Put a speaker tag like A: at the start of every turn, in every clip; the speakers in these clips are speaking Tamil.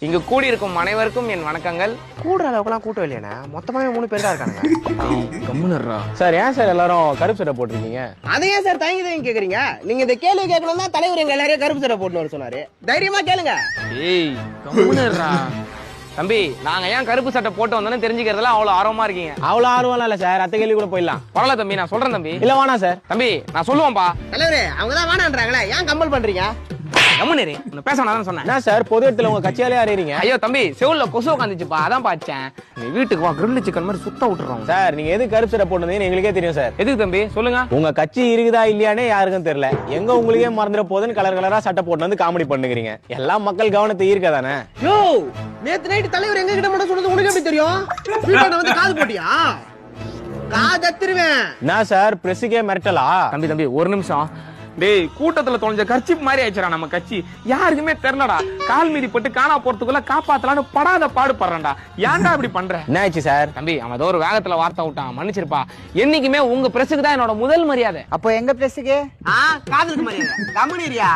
A: இங்கு கூடியிருக்கும் அனைவருக்கும் என் வணக்கங்கள்.
B: கூடுற அளவுக்குலாம் கூட்டம் இல்லையாண்ணா, மொத்தமாவே 3 பேர் தான் இருக்காங்க.
A: கம்முனர்ரா
C: சார். ஏன் சார் எல்லாரும் கருப்பு சட்டை போட்டிருக்கீங்க?
B: அதை ஏன் சார் தயங்கி கேக்குறீங்க? நீங்க இந்த கேள்வி கேட்கணும் தான் தலைவர் எங்க எல்லாரையும் கருப்பு சட்டை போட்டுன்னு வர சொன்னாரு. தைரியமா கேளுங்க.
A: ஏய் கம்முனர்ரா. தம்பி, நாங்க ஏன் கருப்பு சட்டை போட்டு வந்தோன்னு தெரிஞ்சுக்கிறதுல அவ்வளவு ஆர்வமா இருக்கீங்க.
C: அவ்வளவு ஆர்வம் இல்ல சார், அத்தை கேள்வி கூட போயிடலாம்.
A: பரவாயில்ல தம்பி, நான் சொல்றேன் தம்பி.
C: இல்ல வேணாம் சார்.
A: தம்பி நான் சொல்லுவேன்பா.
B: தலைவரே, அவங்கதான் வேணான்றாங்களே, ஏன் கம்பல் பண்றீங்க?
A: கம்முனரு, உன்னை பேச வேணாம்னு சொன்னேன்.
C: என்ன சார் பொது இடத்துல உங்க கட்சியாலே அறியறீங்க?
A: ஐயோ தம்பி, செவுல்ல கொசு உட்காந்துச்சுப்பா, அதான் பாச்சேன். நீ வீட்டுக்கு வா, கிரில் சிக்கன் மாதிரி சுத்த விட்டுறோம்.
C: சார் நீங்க எது கருப்பு சட்டை போட்டதுன்னு எங்களுக்கே தெரியும் சார்.
A: எதுக்கு தம்பி சொல்லுங்க?
C: உங்க கட்சி இருக்குதா இல்லையானே யாருக்கும் தெரியல. எங்க உங்களுக்கே மறந்துட போதுன்னு கலர் கலரா சட்டை போட்டு வந்து காமெடி பண்ணுகிறீங்க. எல்லாம் மக்கள் கவனத்தை ஈர்க்கதானே.
B: யோ, நேத்து நைட் தலைவர் எங்க கிட்ட மட்டும் சொன்னது உனக்கு எப்படி தெரியும்? வீட்டாண்ட வந்து காது போட்டியா? காதத்துருவேன்.
C: என்ன சார் பிரஸுக்கே மிரட்டலா?
A: தம்பி ஒரு நிமிஷம். டேய், கூட்டத்துல தொலைஞ்ச கர்ச்சிப் மாதிரி ஆயிடுச்சுடா நம்ம கட்சி. யாருக்குமே தெரியலடா. கால் மீறி பட்டு காணா போறதுக்குள்ள காப்பாத்தலான்னு படாத பாடுபடுறான்டா. ஏன்டா இப்படி பண்ற?
C: என்ன ஆச்சு சார்?
A: தம்பி, அவன் ஏதோ ஒரு வேகத்துல வார்த்தை விட்டான், மன்னிச்சிருப்பா. என்னைக்குமே உங்க பிரஸுக்கு தான் என்னோட முதல் மரியாதை.
D: அப்போ எங்க பிரஸுக்கு?
B: காதலுக்கு மரியாதை. கம்முனிரியா,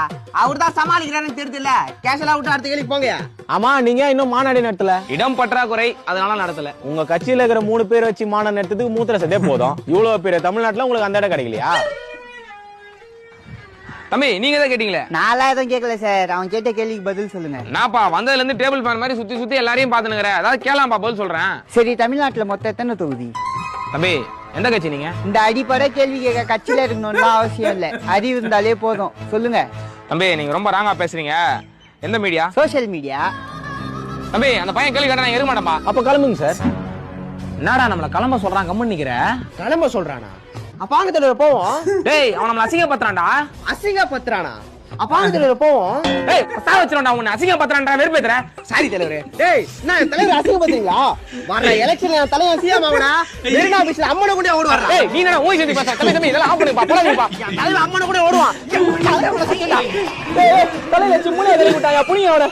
B: அவர் தான் சமாளிக்கிறாருன்னு தெரியுதுல்ல. கேஷலா விட்டு அடுத்த கேள்வி போங்க.
C: ஆமா, நீங்க இன்னும் மாநாடு நடத்தல.
A: இடம் பற்றாக்குறை, அதனால நடத்தல.
C: உங்க கட்சியில இருக்கிற 3 பேர் வச்சு மாநாடு நடத்துறதுக்கு மூத்திர சதே போதும். இவ்வளவு பேர் தமிழ்நாட்டுல உங்களுக்கு அந்த இடம் கிடைக்கலையா?
A: தம்பி, நீங்க தான் கேட்டீங்களே.
D: நான்லாம் எதுவும் கேட்கல சார். அவன் கேட்ட கேள்விக்கு பதில் சொல்லுங்க.
A: நான்ப்பா வந்ததுல இருந்து டேபிள் ஃபேன் மாதிரி சுத்தி சுத்தி எல்லாரையும் பாத்துனுங்கற. அதாவது கேளாம்பா பதில் சொல்றேன்.
D: சரி, தமிழ்நாட்டுல மொத்தம் எத்தனை தொகுதி?
A: தம்பி, எந்த கட்சி நீங்க?
D: இந்த அடிப்படை கேள்வி கேட்க கட்சியில இருக்கணும்லாம் அவசியம் இல்ல, அறிவு இருந்தாலே போதும். சொல்லுங்க.
A: தம்பி, நீங்க ரொம்ப ராங்கா பேசுறீங்க. எந்த மீடியா?
D: Social media.
A: தம்பி, அந்த பையன் கேள்வி கேட்டா நான் இருக்க மாட்டேன்பா.
C: அப்ப கிளம்புங்க சார்.
A: என்னடா நம்மள கிளம்ப சொல்றான், கம்மன் நிக்கிற?
B: கிளம்ப சொல்றானா? அப்பாங்க தலைவர் போவோம்.
A: டேய், அவன் நம்மள அசிங்கப்படுத்துறான்டா.
B: அசிங்கப்படுத்துறானா? அப்பாங்க தலைவர் போவோம்.
A: டேய், பசா வச்சிரோடா, உன்னை அசிங்கப்படுத்துறான்டா, வெறுப்பேத்துற.
B: சாரி தலைவரே. டேய், நான் தலைவர் அசிங்கப்படுத்துறீங்களா? வர எலெக்ஷன்ல நான் தலைவர் சிஎம் ஆவனா? மெரினா பீச்ல அம்மனை கூட ஓடுவாரா?
A: டேய், நீ என்ன ஊய் சொல்லி பேசுற? தம்பி இதெல்லாம் ஆஃப் பண்ணுப்பா, போடாதீங்கப்பா.
B: தலைவர் அம்மனை கூட ஓடுவான்.
C: தலையில சும்முனே எதிரி விட்டாங்க புனியோட.